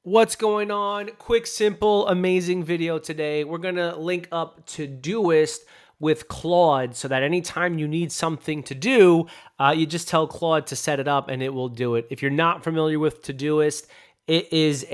What's going on? Quick, simple, amazing video today. We're going to link up Todoist with Claude so that anytime you need something to do, you just tell Claude to set it up and it will do it. If you're not familiar with Todoist, it is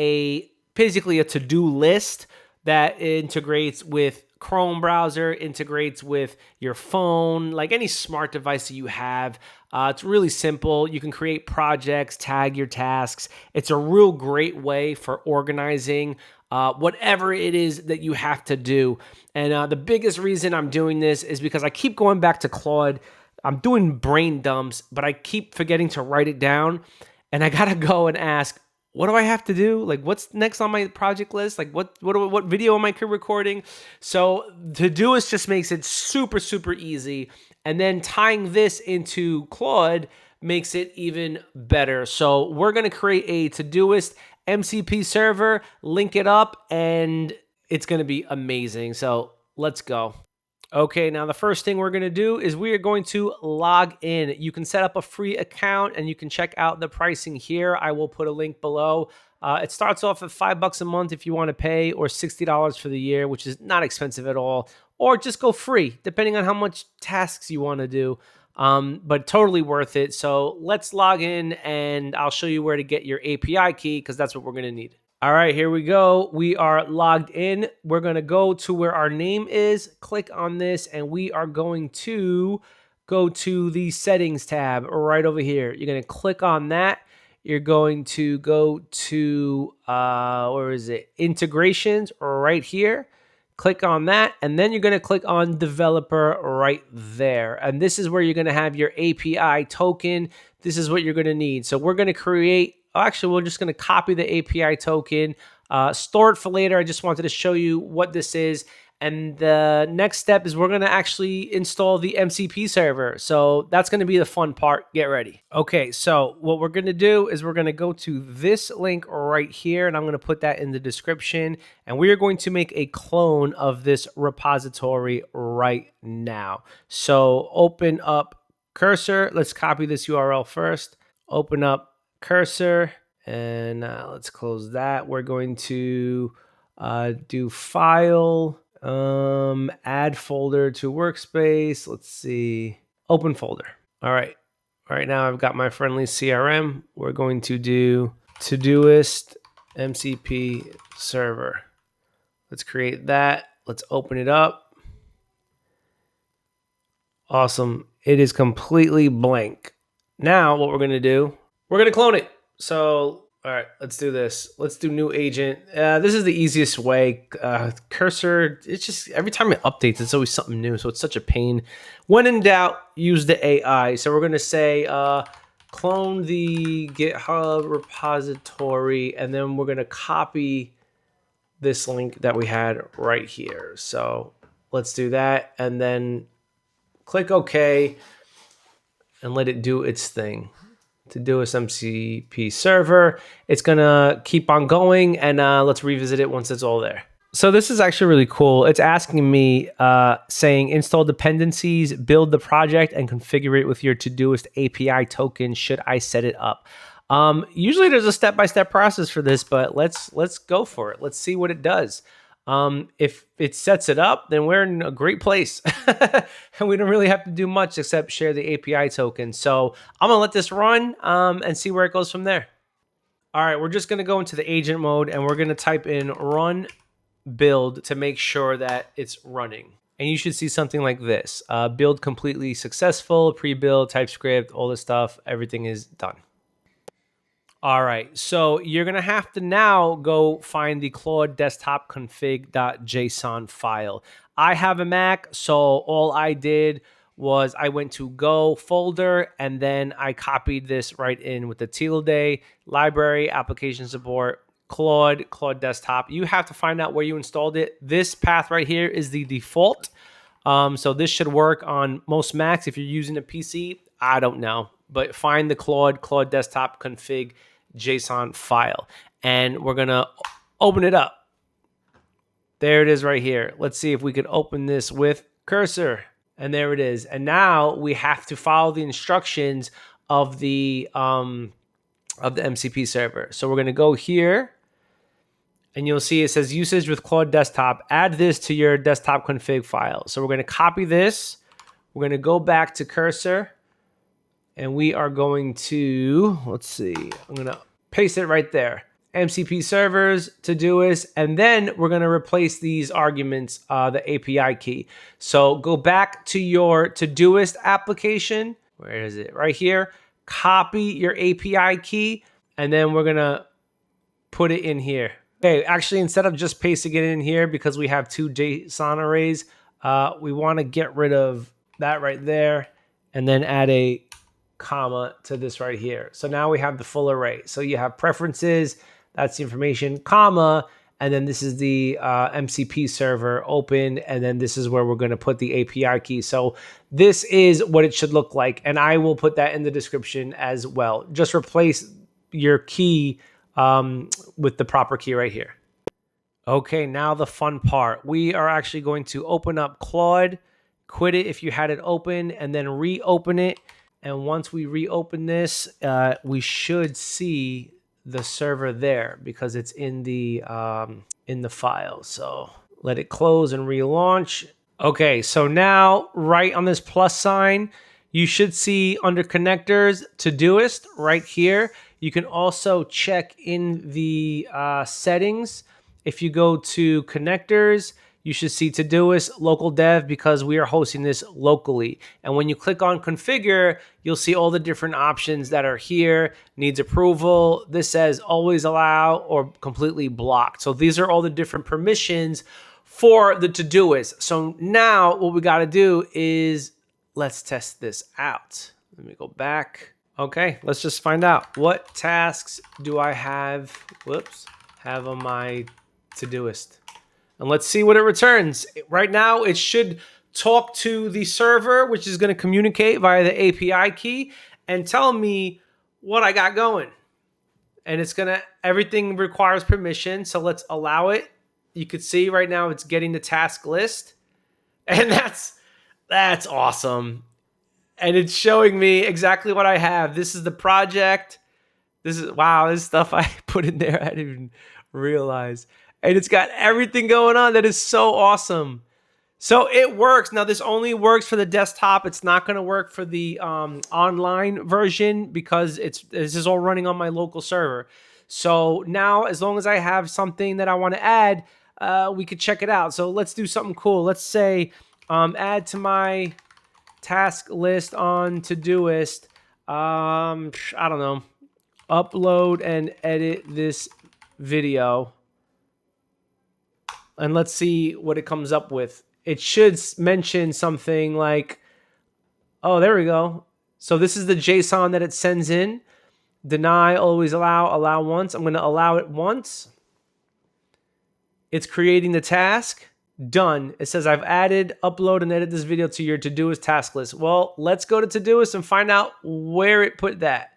basically a to-do list that integrates with Chrome browser, integrates with your phone, like any smart device that you have. It's really simple. You can create projects, tag your tasks. It's a real great way for organizing whatever it is that you have to do. And the biggest reason I'm doing this is because I keep going back to Claude. I'm doing brain dumps, but I keep forgetting to write it down. And I got to go and ask, what do I have to do? Like, what's next on my project list? Like, what video am I recording? So Todoist just makes it super, super easy. And then tying this into Claude makes it even better. So we're going to create a Todoist MCP server, link it up, and it's going to be amazing. So let's go. Okay, now the first thing we're going to do is we are going to log in. You can set up a free account and you can check out the pricing here. I will put a link below. It starts off at $5 a month if you want to pay, or $60 for the year, which is not expensive at all, or just go free, depending on how much tasks you want to do. But totally worth it. So let's log in and I'll show you where to get your API key because that's what we're going to need. All right, here we go. We are logged in. We're going to go to where our name is, click on this, and we are going to go to the settings tab right over here. You're going to click on that. You're going to go to, where is it? Integrations right here. Click on that, and then you're going to click on developer right there. And this is where you're going to have your API token. This is what you're going to need. So we're going to create, actually, we're just going to copy the API token, store it for later. I just wanted to show you what this is. And the next step is we're going to actually install the MCP server. So that's going to be the fun part. Get ready. Okay, so what we're going to do is we're going to go to this link right here, and I'm going to put that in the description. And we are going to make a clone of this repository right now. So open up Cursor. Let's copy this URL first. Open up Cursor, and let's close that. We're going to do File, add folder to workspace. Let's see, open folder. All right. Right now I've got my friendly CRM. We're going to do Todoist MCP server. Let's create that. Let's open it up. Awesome. It is completely blank. Now what we're going to do, we're going to clone it. So all right, let's do this. Let's do new agent. This is the easiest way. Cursor, it's just every time it updates, it's always something new. So it's such a pain. When in doubt, use the AI. So we're going to say clone the GitHub repository, and then we're going to copy this link that we had right here. So let's do that, and then click OK and let it do its thing. Todoist MCP server. It's gonna keep on going, and let's revisit it once it's all there. So this is actually really cool. It's asking me, saying install dependencies, build the project, and configure it with your Todoist API token. Should I set it up? Usually there's a step-by-step process for this, but let's go for it. Let's see what it does. If it sets it up, then we're in a great place. And we don't really have to do much except share the API token. So I'm gonna let this run and see where it goes from there. All right, we're just gonna go into the agent mode and we're gonna type in run build to make sure that it's running. And you should see something like this. Build completely successful, pre-build, TypeScript, all this stuff, everything is done. All right, so you're gonna have to now go find the Claude Desktop config.json file. I have a Mac, so all I did was I went to Go folder, and then I copied this right in with the tilde, library, application support, Claude Desktop. You have to find out where you installed it. This path right here is the default. So this should work on most Macs. If you're using a PC, I don't know, but find the Claude Desktop config JSON file, and we're gonna open it up. There it is right here. Let's see if we could open this with Cursor, and there it is. And now we have to follow the instructions of the MCP server. So we're gonna go here, and you'll see it says usage with Claude Desktop. Add this to your desktop config file. So we're going to copy this. We're going to go back to cursor, and we are going to, let's see, I'm going to paste it right there. MCP servers, Todoist, and then we're going to replace these arguments, the API key. So go back to your Todoist application. Where is it? Right here. Copy your API key, and then we're going to put it in here. Okay, actually, instead of just pasting it in here, because we have two JSON arrays, we want to get rid of that right there and then add a comma to this right here. So now we have the full array. So you have preferences, that's the information, comma, and then this is the MCP server open, and then this is where we're going to put the API key. So this is what it should look like, and I will put that in the description as well. Just replace your key with the proper key right here. Okay, now the fun part. We are actually going to open up Claude, quit it if you had it open, and then reopen it. And once we reopen this, we should see the server there because it's in the file. So let it close and relaunch. Okay, so now right on this plus sign, you should see under connectors, Todoist right here. You can also check in the settings. If you go to connectors, you should see Todoist local dev because we are hosting this locally. And when you click on configure, you'll see all the different options that are here. Needs approval. This says always allow or completely blocked. So these are all the different permissions for the Todoist. So now what we got to do is let's test this out. Let me go back. Okay, let's just find out. What tasks do I have on my Todoist? And let's see what it returns. Right now, it should talk to the server, which is going to communicate via the API key and tell me what I got going. And it's going to, everything requires permission. So let's allow it. You could see right now it's getting the task list. And that's awesome. And it's showing me exactly what I have. This is the project. This is, wow, this stuff I put in there, I didn't even realize. And it's got everything going on. That is so awesome. So it works. Now, this only works for the desktop. It's not going to work for the online version because this is all running on my local server. So now, as long as I have something that I want to add, we could check it out. So let's do something cool. Let's say add to my task list on Todoist. I don't know. Upload and edit this video. And let's see what it comes up with. It should mention something like, oh, there we go. So this is the JSON that it sends in. Deny, always allow once. I'm going to allow it once. It's creating the task. Done. It says I've added, upload, and edit this video to your Todoist task list. Well, let's go to Todoist and find out where it put that.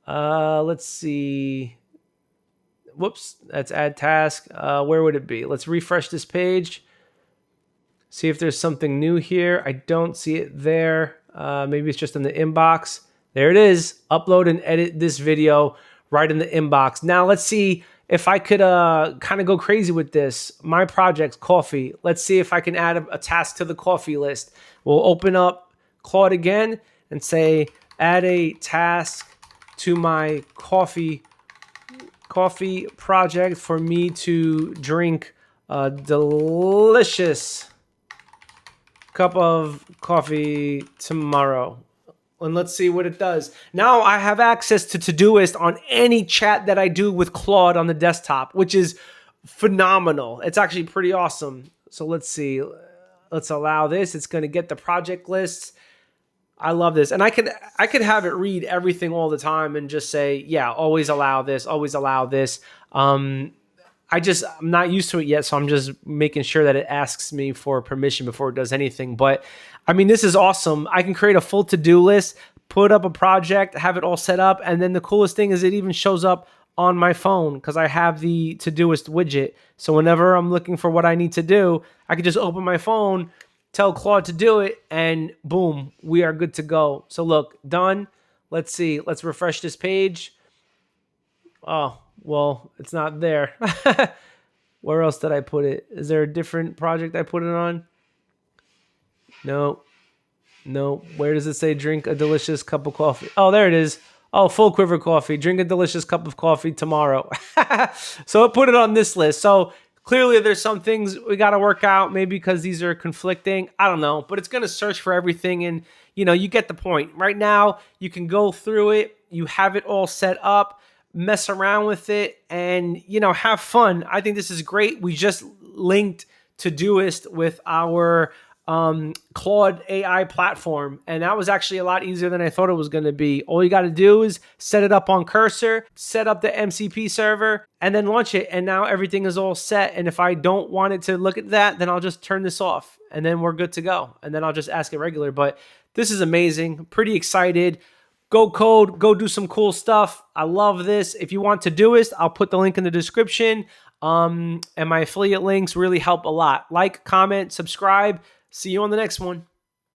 Let's see. Whoops, that's add task. Where would it be? Let's refresh this page. See if there's something new here. I don't see it there. Maybe it's just in the inbox. There it is. Upload and edit this video right in the inbox. Now let's see if I could kind of go crazy with this. My project's coffee. Let's see if I can add a task to the coffee list. We'll open up Claude again and say add a task to my coffee project for me to drink a delicious cup of coffee tomorrow. And let's see what it does. Now I have access to Todoist on any chat that I do with Claude on the desktop, which is phenomenal. It's actually pretty awesome. So let's see. Let's allow this. It's going to get the project lists. I love this. And I could have it read everything all the time and just say, yeah, always allow this, always allow this. I'm not used to it yet, so I'm just making sure that it asks me for permission before it does anything. But I mean, this is awesome. I can create a full to-do list, put up a project, have it all set up. And then the coolest thing is it even shows up on my phone because I have the Todoist widget. So whenever I'm looking for what I need to do, I can just open my phone, tell Claude to do it, and boom, we are good to go. So look, done. Let's see. Let's refresh this page. Oh, well, it's not there. Where else did I put it? Is there a different project I put it on? No. No. Where does it say drink a delicious cup of coffee? Oh, there it is. Oh, full quiver coffee. Drink a delicious cup of coffee tomorrow. So it put it on this list. So clearly there's some things we got to work out, maybe because these are conflicting. I don't know, but it's going to search for everything. And, you get the point. Right now, you can go through it. You have it all set up, mess around with it, and, have fun. I think this is great. We just linked Todoist with our Claude AI platform. And that was actually a lot easier than I thought it was going to be. All you got to do is set it up on Cursor, set up the MCP server, and then launch it. And now everything is all set. And if I don't want it to look at that, then I'll just turn this off and then we're good to go. And then I'll just ask it regular. But this is amazing. Pretty excited. Go code, go do some cool stuff. I love this. If you want Todoist, I'll put the link in the description. And my affiliate links really help a lot. Like, comment, subscribe. See you on the next one.